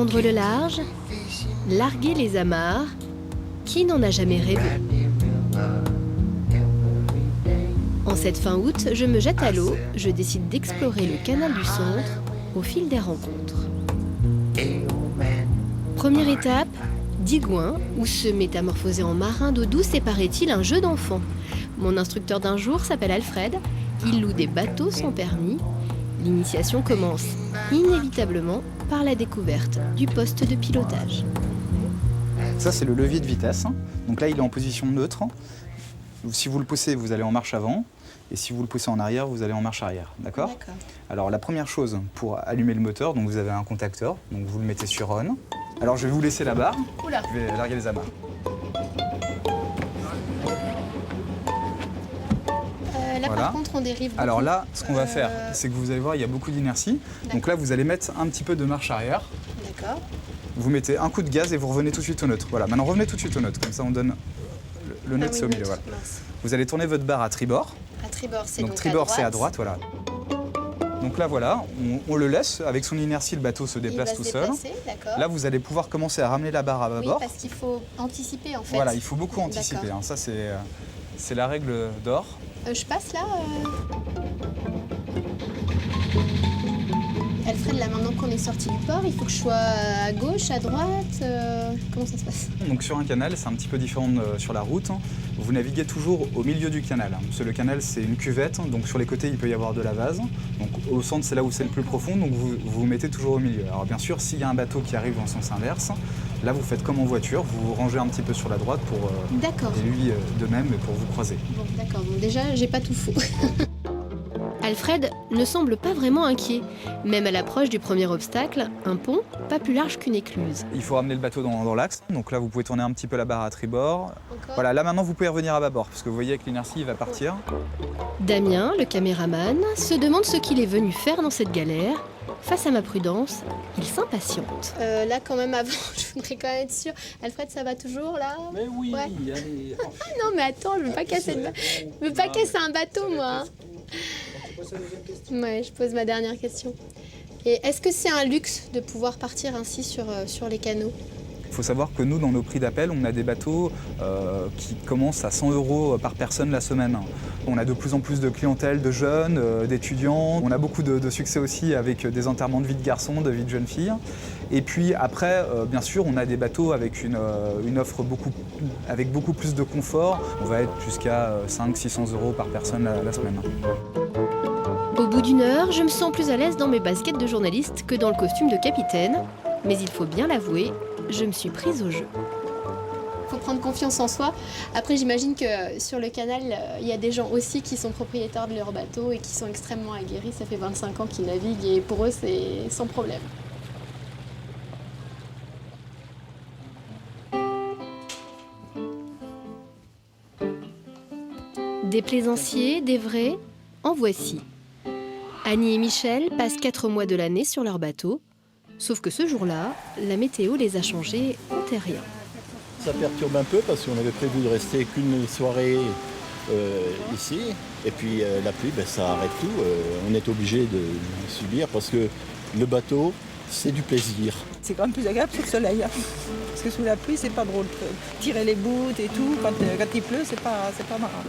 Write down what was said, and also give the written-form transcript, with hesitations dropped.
Prendre le large, larguer les amarres, qui n'en a jamais rêvé? En cette fin août, je me jette à l'eau, je décide d'explorer le canal du Centre au fil des rencontres. Première étape, Digoin, où se métamorphoser en marin d'eau douce est, paraît-il, un jeu d'enfant. Mon instructeur d'un jour s'appelle Alfred, il loue des bateaux sans permis. L'initiation commence inévitablement par la découverte du poste de pilotage. Ça, c'est le levier de vitesse. Donc là, il est en position neutre. Si vous le poussez, vous allez en marche avant. Et si vous le poussez en arrière, vous allez en marche arrière. D'accord ? Alors, la première chose, pour allumer le moteur, donc vous avez un contacteur. Donc vous le mettez sur on. Alors, je vais vous laisser la barre. Oula. Je vais larguer les amarres. Là, voilà. par contre, on dérive beaucoup. Alors là, ce qu'on va faire, c'est que vous allez voir, il y a beaucoup d'inertie. Donc là, vous allez mettre un petit peu de marche arrière. D'accord. Vous mettez un coup de gaz et vous revenez tout de suite au neutre. Voilà, maintenant revenez tout de suite au neutre. Comme ça, on donne le neutre, c'est au milieu. Voilà. Vous allez tourner votre barre à tribord. À tribord, c'est donc tribord, à droite. c'est à droite, voilà. Donc là, voilà, on le laisse. Avec son inertie, le bateau se déplace tout seul. Là, vous allez pouvoir commencer à ramener la barre à bâbord. Oui, parce qu'il faut anticiper, en fait. Voilà, il faut beaucoup anticiper. Hein. Ça, c'est la règle d'or. Je passe là Alfred, là, maintenant qu'on est sorti du port, il faut que je sois à gauche, à droite comment ça se passe? Donc sur un canal, c'est un petit peu différent sur la route. Vous naviguez toujours au milieu du canal. Parce que le canal, c'est une cuvette, donc sur les côtés, il peut y avoir de la vase. Donc au centre, c'est là où c'est le plus profond, donc vous vous mettez toujours au milieu. Alors bien sûr, s'il y a un bateau qui arrive en sens inverse, là, vous faites comme en voiture, vous vous rangez un petit peu sur la droite pour et lui de même pour vous croiser. Bon, d'accord. Donc déjà, j'ai pas tout faux. Alfred ne semble pas vraiment inquiet. Même à l'approche du premier obstacle, un pont pas plus large qu'une écluse. Il faut ramener le bateau dans l'axe. Donc là, vous pouvez tourner un petit peu la barre à tribord. Encore. Voilà, là maintenant, vous pouvez revenir à bâbord, parce que vous voyez avec l'inertie, il va partir. Damien, le caméraman, se demande ce qu'il est venu faire dans cette galère. Face à ma prudence, il s'impatiente. Là, quand même, avant, je voudrais quand même être sûre. Alfred, ça va toujours, là? Mais oui, ouais. Allez. Non, mais attends, je veux pas casser un bateau, moi. Ouais, je pose ma dernière question. Et est-ce que c'est un luxe de pouvoir partir ainsi sur les canaux? Il faut savoir que nous, dans nos prix d'appel, on a des bateaux qui commencent à 100 € par personne la semaine. On a de plus en plus de clientèle, de jeunes, d'étudiants. On a beaucoup de succès aussi avec des enterrements de vie de garçons, de vie de jeunes filles. Et puis après, bien sûr, on a des bateaux avec une offre avec beaucoup plus de confort. On va être jusqu'à 500-600 € par personne la semaine. Au bout d'une heure, je me sens plus à l'aise dans mes baskets de journaliste que dans le costume de capitaine. Mais il faut bien l'avouer, je me suis prise au jeu. Il faut prendre confiance en soi. Après, j'imagine que sur le canal, il y a des gens aussi qui sont propriétaires de leur bateau et qui sont extrêmement aguerris. Ça fait 25 ans qu'ils naviguent et pour eux, c'est sans problème. Des plaisanciers, des vrais, en voici. Annie et Michel passent 4 mois de l'année sur leur bateau. Sauf que ce jour-là, la météo les a changés en terrien. Ça perturbe un peu parce qu'on avait prévu de rester qu'une soirée ici. Et puis la pluie, ça arrête tout. On est obligé de subir parce que le bateau, c'est du plaisir. C'est quand même plus agréable sous le soleil. Hein. Parce que sous la pluie, c'est pas drôle. Tirer les bouts et tout, quand il pleut, c'est pas marrant.